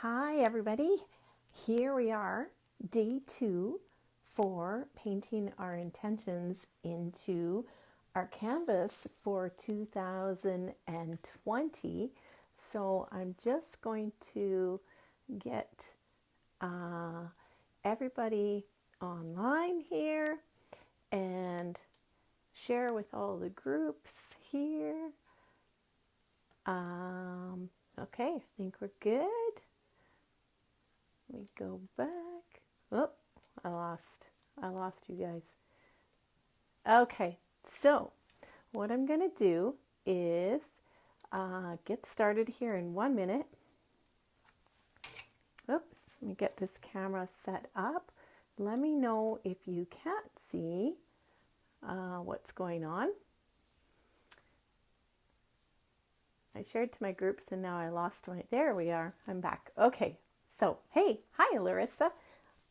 Hi everybody, here we are, day 2 for painting our intentions into our canvas for 2020. So I'm just going to get everybody online here and share with all the groups here. Okay, I think we're good. Let me go back. Oh, I lost you guys. Okay, so what I'm going to do is get started here in 1 minute. Oops, let me get this camera set up. Let me know if you can't see what's going on. I shared to my groups and now I lost my, there we are, I'm back. Okay, so hey, hi Larissa.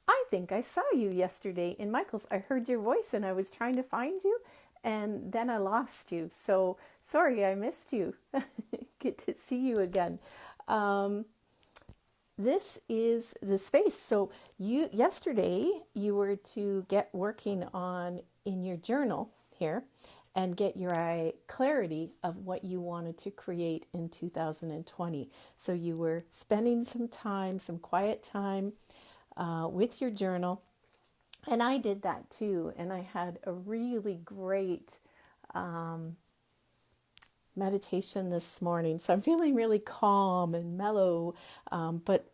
I think I saw you yesterday in Michael's. I heard your voice and I was trying to find you and then I lost you. So sorry, I missed you. Good to see you again. This is the space. So yesterday you were to get working on in your journal here and get your clarity of what you wanted to create in 2020. So you were spending some time, some quiet time with your journal. And I did that too. And I had a really great meditation this morning. So I'm feeling really calm and mellow, but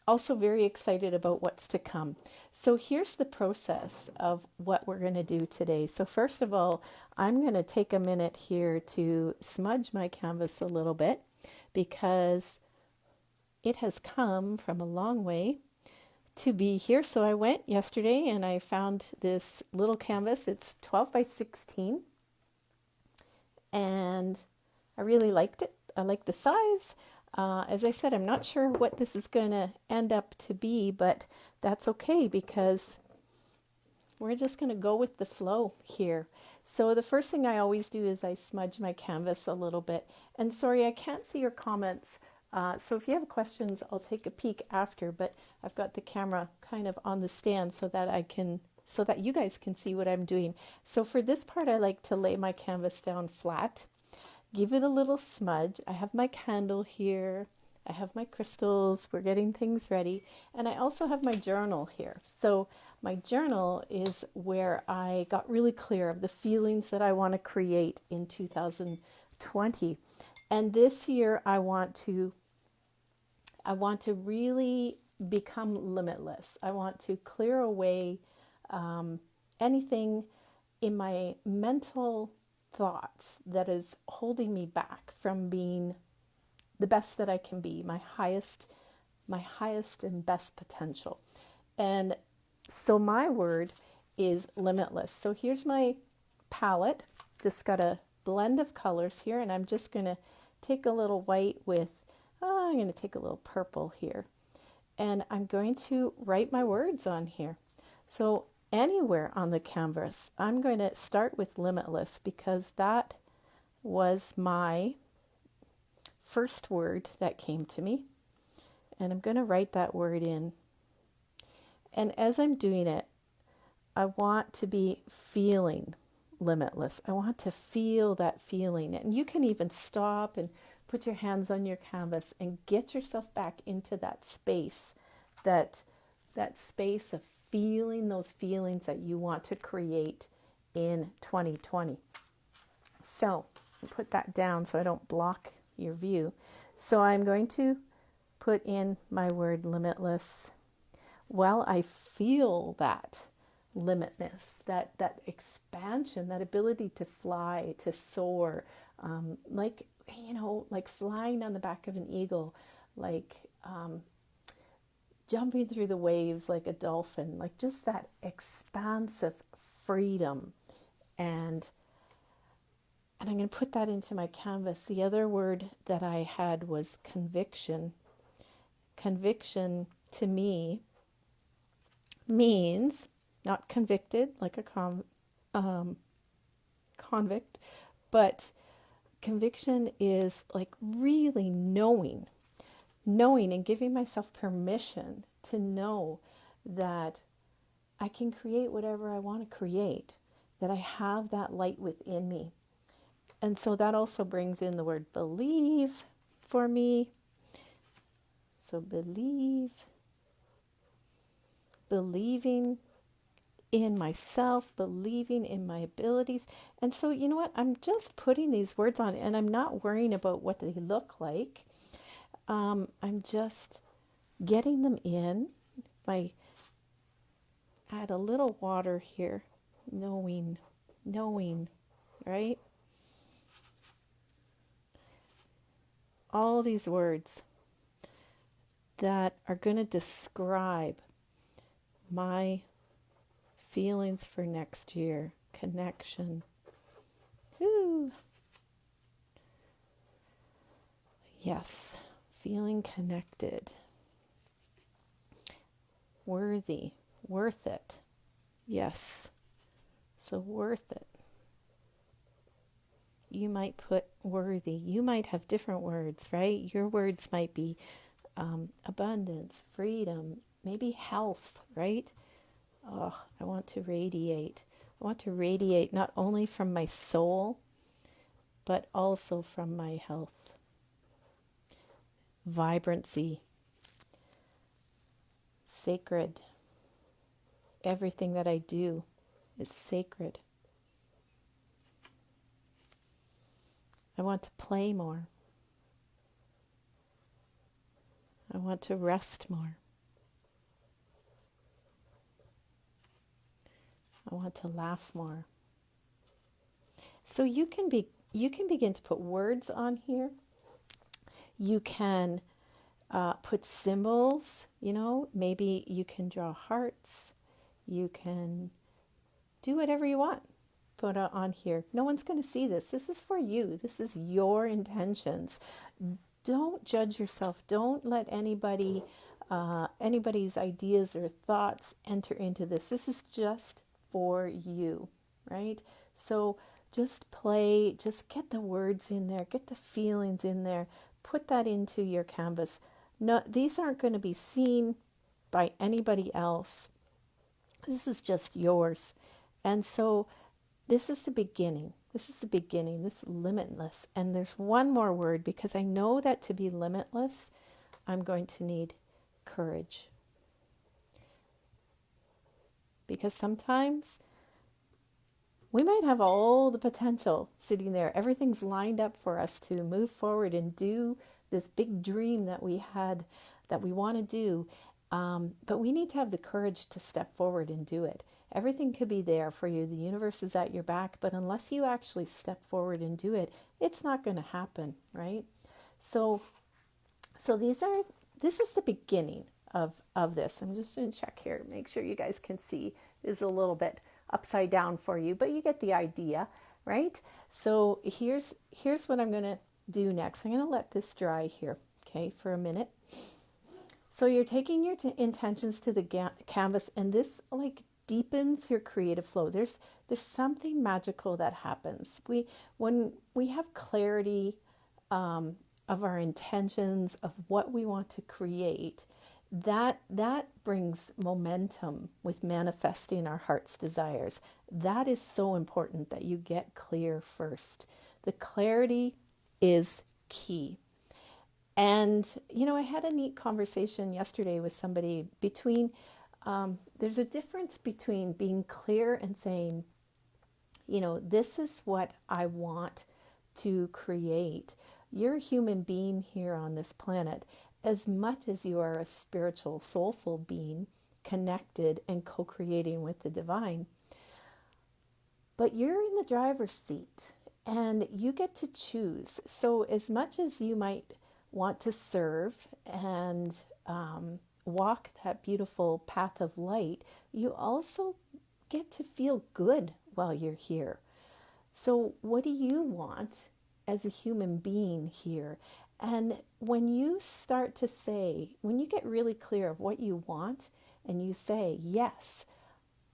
also very excited about what's to come. So here's the process of what we're going to do today. So first of all, I'm going to take a minute here to smudge my canvas a little bit because it has come from a long way to be here. So I went yesterday and I found this little canvas. It's 12 by 16 and I really liked it. I like the size. As I said, I'm not sure what this is going to end up to be, but that's okay because we're just going to go with the flow here. So the first thing I always do is I smudge my canvas a little bit. And sorry, I can't see your comments. So if you have questions, I'll take a peek after, but I've got the camera kind of on the stand so that you guys can see what I'm doing. So for this part, I like to lay my canvas down flat. Give it a little smudge. I have my candle here. I have my crystals. We're getting things ready. And I also have my journal here. So my journal is where I got really clear of the feelings that I want to create in 2020. And this year I want to really become limitless. I want to clear away anything in my mental thoughts that is holding me back from being the best that I can be, my highest and best potential. And so my word is limitless. So here's my palette. Just got a blend of colors here, and I'm just going to take a little white with, I'm going to take a little purple here. And I'm going to write my words on here. So anywhere on the canvas, I'm going to start with limitless because that was my first word that came to me. And I'm going to write that word in. And as I'm doing it, I want to be feeling limitless. I want to feel that feeling. And you can even stop and put your hands on your canvas and get yourself back into that space, that space of feeling those feelings that you want to create in 2020. So put that down so I don't block your view. So I'm going to put in my word limitless. Well, I feel that limitless, that expansion, that ability to fly, to soar, like flying on the back of an eagle, like jumping through the waves like a dolphin, like just that expansive freedom. And I'm going to put that into my canvas. The other word that I had was conviction. Conviction to me means not convicted like a convict, but conviction is like really knowing knowing and giving myself permission to know that I can create whatever I want to create, that I have that light within me. And so that also brings in the word believe for me. So believing in myself, believing in my abilities. And so, you know what? I'm just putting these words on and I'm not worrying about what they look like. I'm just getting them in. Add a little water here, knowing, right? All these words that are going to describe my feelings for next year. Connection. Ooh. Yes, feeling connected. Worthy, worth it. Yes, so worth it. You might put worthy. You might have different words, right? Your words might be abundance, freedom, maybe health, right? Oh, I want to radiate. I want to radiate not only from my soul, but also from my health. Vibrancy, sacred. Everything that I do is sacred. I want to play more. I want to rest more. I want to laugh more. So you can begin to put words on here. You can put symbols, maybe you can draw hearts. You can do whatever you want. Put on here. No one's going to see this. This is for you. This is your intentions. Don't judge yourself. Don't let anybody's ideas or thoughts enter into this. This is just for you, right? So just play, just get the words in there, get the feelings in there, put that into your canvas. No, these aren't going to be seen by anybody else. This is just yours. And so this is the beginning. This is the beginning. This is limitless. And there's one more word, because I know that to be limitless, I'm going to need courage. Because sometimes we might have all the potential sitting there. Everything's lined up for us to move forward and do this big dream that we had, that we want to do. But we need to have the courage to step forward and do it. Everything could be there for you. The universe is at your back, but unless you actually step forward and do it, it's not going to happen, right? So this is the beginning of this. I'm just going to check here, make sure you guys can see. It's a little bit upside down for you, but you get the idea, right? So here's what I'm going to do next. I'm going to let this dry here, okay, for a minute. So you're taking your intentions to the canvas, and this deepens your creative flow. There's something magical that happens. When we have clarity of our intentions, of what we want to create, that brings momentum with manifesting our heart's desires. That is so important that you get clear first. The clarity is key. And, I had a neat conversation yesterday with somebody between, there's a difference between being clear and saying, this is what I want to create. You're a human being here on this planet, as much as you are a spiritual, soulful being, connected and co-creating with the divine. But you're in the driver's seat and you get to choose. So as much as you might want to serve and walk that beautiful path of light, you also get to feel good while you're here. So what do you want as a human being here? And when you start to say, when you get really clear of what you want and you say, yes,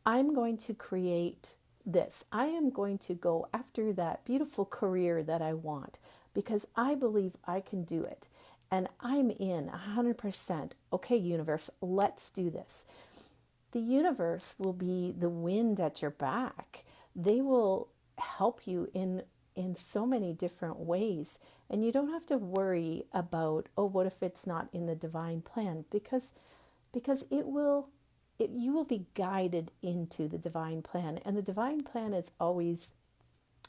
I'm going to create this. I am going to go after that beautiful career that I want because I believe I can do it. and I'm in 100%. Okay, universe, let's do this. The universe will be the wind at your back. They will help you in so many different ways, and you don't have to worry about, oh, what if it's not in the divine plan, because you will be guided into the divine plan, and the divine plan is always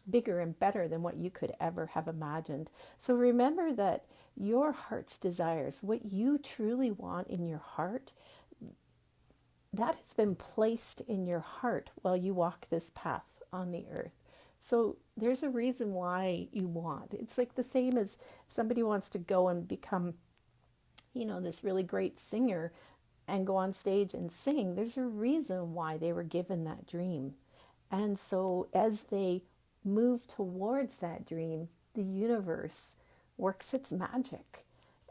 bigger and better than what you could ever have imagined. So remember that your heart's desires, what you truly want in your heart, that has been placed in your heart while you walk this path on the earth. So there's a reason why you want. It's like the same as somebody wants to go and become, this really great singer and go on stage and sing. There's a reason why they were given that dream. And so as they move towards that dream, the universe works its magic.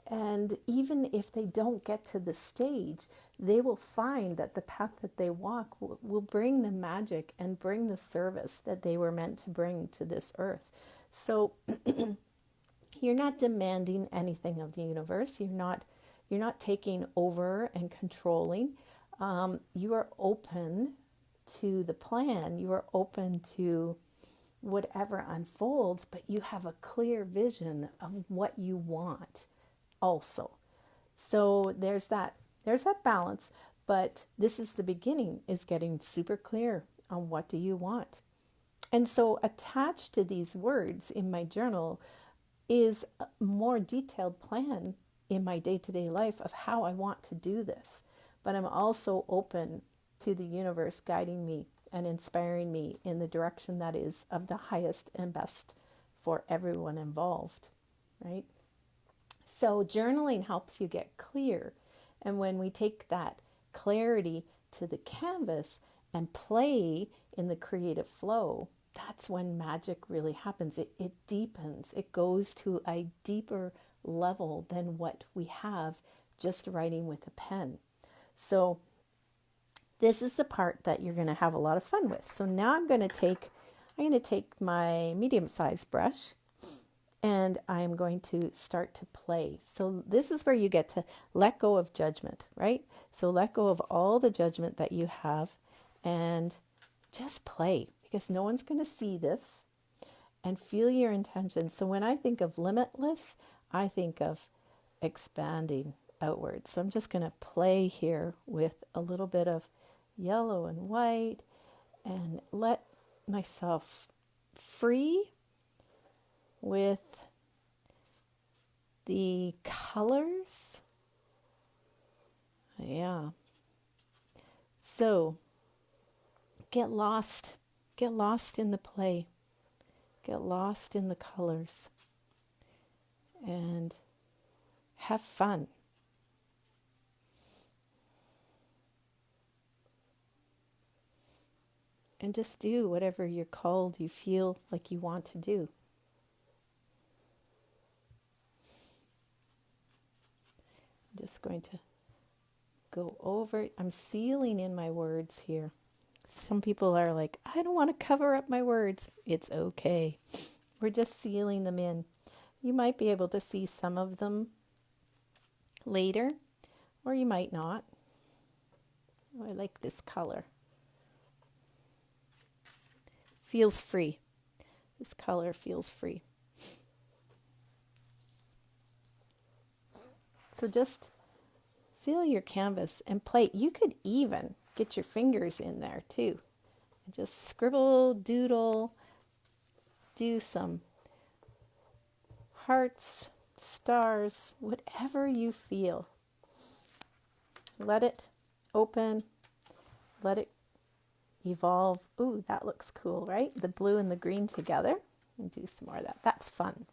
And even if they don't get to the stage, they will find that the path that they walk will bring the magic and bring the service that they were meant to bring to this earth. So you're not demanding anything of the universe. You're not taking over and controlling. You are open to the plan. You are open to whatever unfolds, but you have a clear vision of what you want also. So there's that balance, but this is the beginning, is getting super clear on what do you want. And so attached to these words in my journal is a more detailed plan in my day-to-day life of how I want to do this. But I'm also open to the universe guiding me and inspiring me in the direction that is of the highest and best for everyone involved, right? So journaling helps you get clear. And when we take that clarity to the canvas and play in the creative flow, that's when magic really happens. It deepens. It goes to a deeper level than what we have just writing with a pen. So this is the part that you're going to have a lot of fun with. So now I'm going to take my medium-sized brush, and I'm going to start to play. So this is where you get to let go of judgment, right? So let go of all the judgment that you have and just play, because no one's going to see this, and feel your intention. So when I think of limitless, I think of expanding outwards. So I'm just going to play here with a little bit of yellow and white and let myself free with the colors. Yeah. So get lost in the play, get lost in the colors, and have fun. And just do whatever you're called, you feel like you want to do. I'm just going to go over. I'm sealing in my words here. Some people are like, I don't want to cover up my words. It's okay. We're just sealing them in. You might be able to see some of them later, or you might not. Oh, I like this color. Feels free. This color feels free. So just feel your canvas and play. You could even get your fingers in there too. And just scribble, doodle, do some hearts, stars, whatever you feel. Let it open. Let it evolve. Ooh, that looks cool, right? The blue and the green together. And do some more of that. That's fun.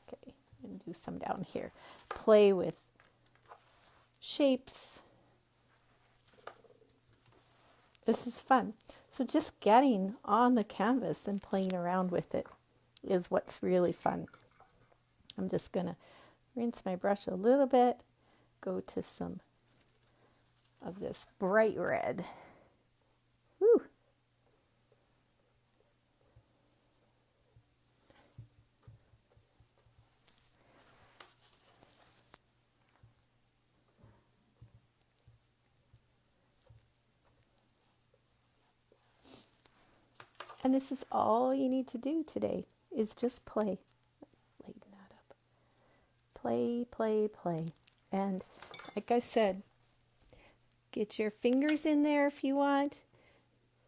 Okay, and do some down here. Play with shapes. This is fun. So just getting on the canvas and playing around with it is what's really fun. I'm just going to rinse my brush a little bit, go to some of this bright red. Woo! And this is all you need to do today is just play. Lighten that up. Play, play, play. And like I said, get your fingers in there if you want.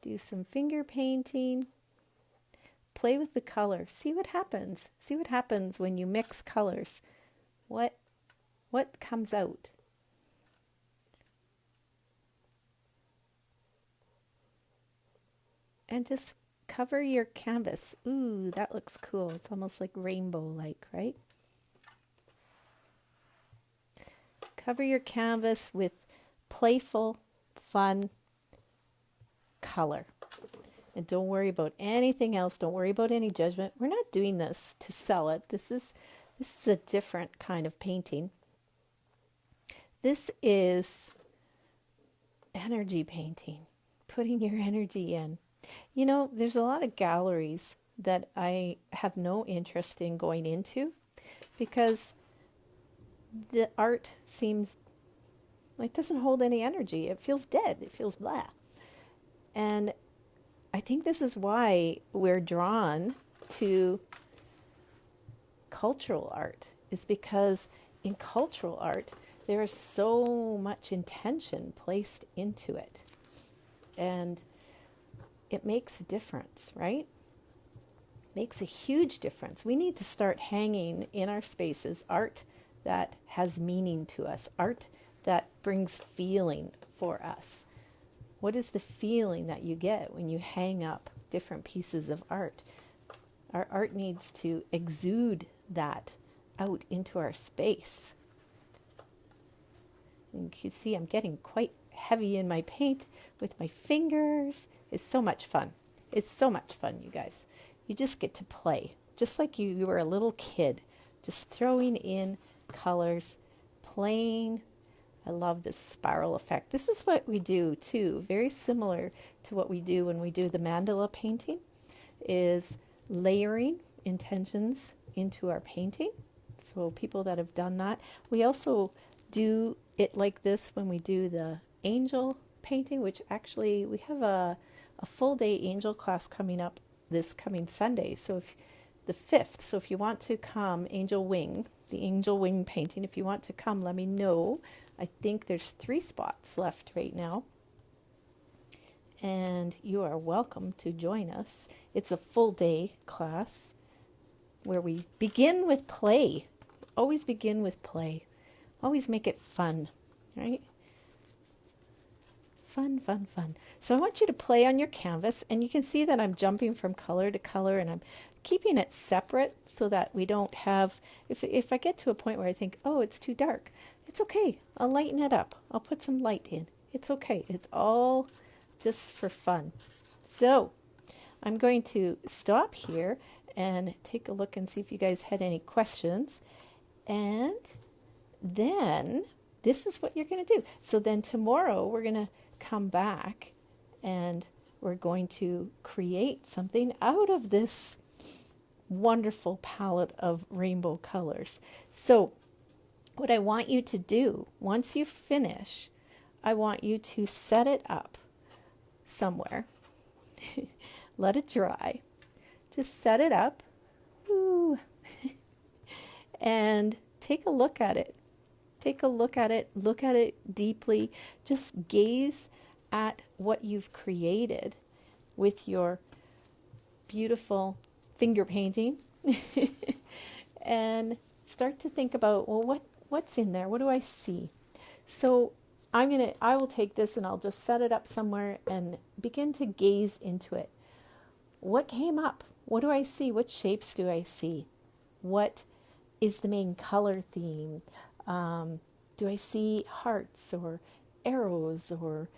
Do some finger painting. Play with the color. See what happens. See what happens when you mix colors. What comes out? And just cover your canvas. Ooh, that looks cool. It's almost like rainbow-like, right? Cover your canvas with playful, fun color. And don't worry about anything else. Don't worry about any judgment. We're not doing this to sell it. This is a different kind of painting. This is energy painting, putting your energy in. You know, there's a lot of galleries that I have no interest in going into because the art seems like it doesn't hold any energy. It feels dead. It feels blah. And I think this is why we're drawn to cultural art, is because in cultural art, there is so much intention placed into it. And it makes a difference, right? Makes a huge difference. We need to start hanging in our spaces art that has meaning to us, art that brings feeling for us. What is the feeling that you get when you hang up different pieces of art? Our art needs to exude that out into our space. And you can see I'm getting quite heavy in my paint with my fingers. It's so much fun. It's so much fun, you guys. You just get to play, just like you were a little kid, just throwing in colors, playing. I love this spiral effect. This is what we do too, very similar to what we do when we do the mandala painting, is layering intentions into our painting. So people that have done that. We also do it like this when we do the angel painting, which actually we have a full day angel class coming up this coming Sunday. So if the 5th, so if you want to come, the angel wing painting, if you want to come, let me know. I think there's 3 spots left right now. And you are welcome to join us. It's a full day class where we begin with play. Always begin with play. Always make it fun, right? Fun, fun, fun. So I want you to play on your canvas, and you can see that I'm jumping from color to color, and I'm keeping it separate so that we don't have, if I get to a point where I think, oh, it's too dark, it's okay. I'll lighten it up. I'll put some light in. It's okay. It's all just for fun. So I'm going to stop here and take a look and see if you guys had any questions. And then this is what you're going to do. So then tomorrow we're going to come back and we're going to create something out of this wonderful palette of rainbow colors. So what I want you to do, once you finish, I want you to set it up somewhere. Let it dry. Just set it up. Ooh. And take a look at it. Take a look at it. Look at it deeply. Just gaze at what you've created with your beautiful finger painting. And start to think about, well, what's in there? What do I see? So I will take this and I'll just set it up somewhere and begin to gaze into it. What came up? What do I see? What shapes do I see? What is the main color theme? Do I see hearts or arrows, or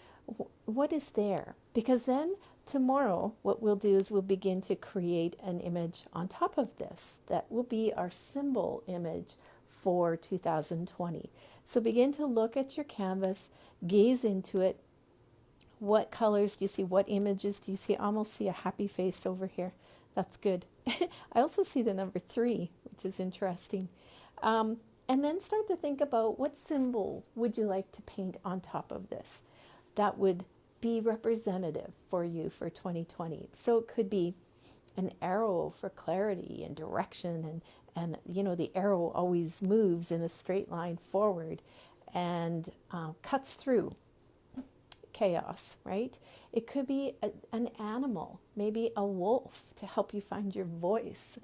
what is there? Because then tomorrow what we'll do is we'll begin to create an image on top of this that will be our symbol image for 2020. So begin to look at your canvas, gaze into it. What colors do you see? What images do you see? I almost see a happy face over here. That's good. I also see the number 3, which is interesting. And then start to think about what symbol would you like to paint on top of this that would be representative for you for 2020. So it could be an arrow for clarity and direction, and you know, the arrow always moves in a straight line forward and cuts through chaos, right? It could be an animal, maybe a wolf, to help you find your voice,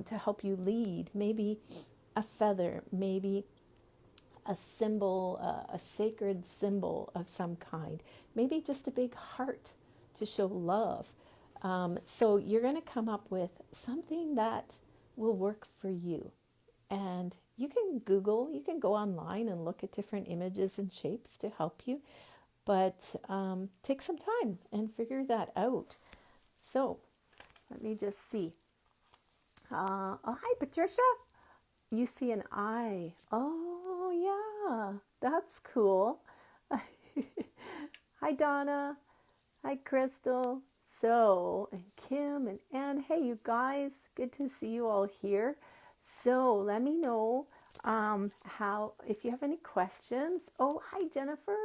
to help you lead, maybe a feather, maybe a symbol, a sacred symbol of some kind, maybe just a big heart to show love. So you're going to come up with something that will work for you. And you can Google, you can go online and look at different images and shapes to help you. But take some time and figure that out. So let me just see. Oh, hi, Patricia. You see an eye. Oh, yeah, that's cool. Hi, Donna. Hi, Crystal. So, and Kim and Ann. Hey, you guys. Good to see you all here. So let me know how, if you have any questions. Oh, hi, Jennifer.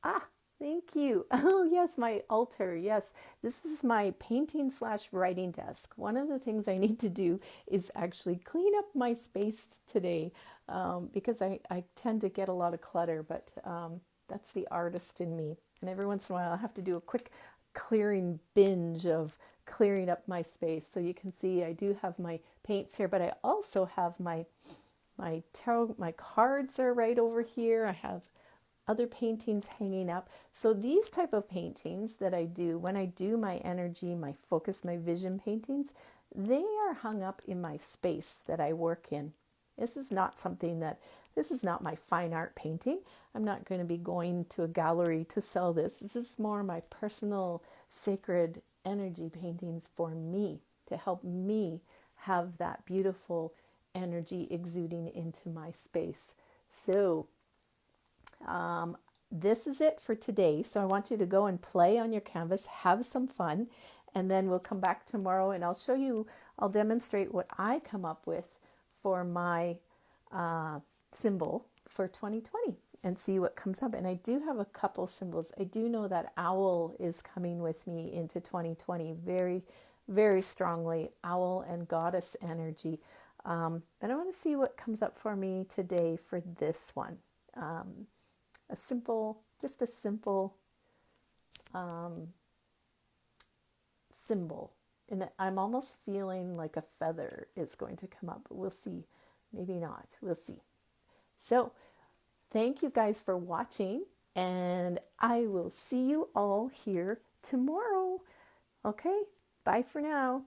Ah, thank you. Oh, yes, my altar. Yes, this is my painting / writing desk. One of the things I need to do is actually clean up my space today, because I tend to get a lot of clutter, but that's the artist in me. And every once in a while, I have to do a quick clearing binge of clearing up my space. So you can see I do have my paints here, but I also have my tarot, my cards are right over here. I have other paintings hanging up. So these type of paintings that I do, when I do my energy, my focus, my vision paintings, they are hung up in my space that I work in. This is not my fine art painting. I'm not going to be going to a gallery to sell this. This is more my personal sacred energy paintings for me, to help me have that beautiful energy exuding into my space. So this is it for today. So I want you to go and play on your canvas, have some fun, and then we'll come back tomorrow and I'll demonstrate what I come up with for my symbol for 2020 and see what comes up. And I do have a couple symbols. I do know that owl is coming with me into 2020 very, very strongly, owl and goddess energy. But I want to see what comes up for me today for this one. Just a simple symbol. And I'm almost feeling like a feather is going to come up, but we'll see. Maybe not. We'll see. So thank you guys for watching, and I will see you all here tomorrow. Okay, bye for now.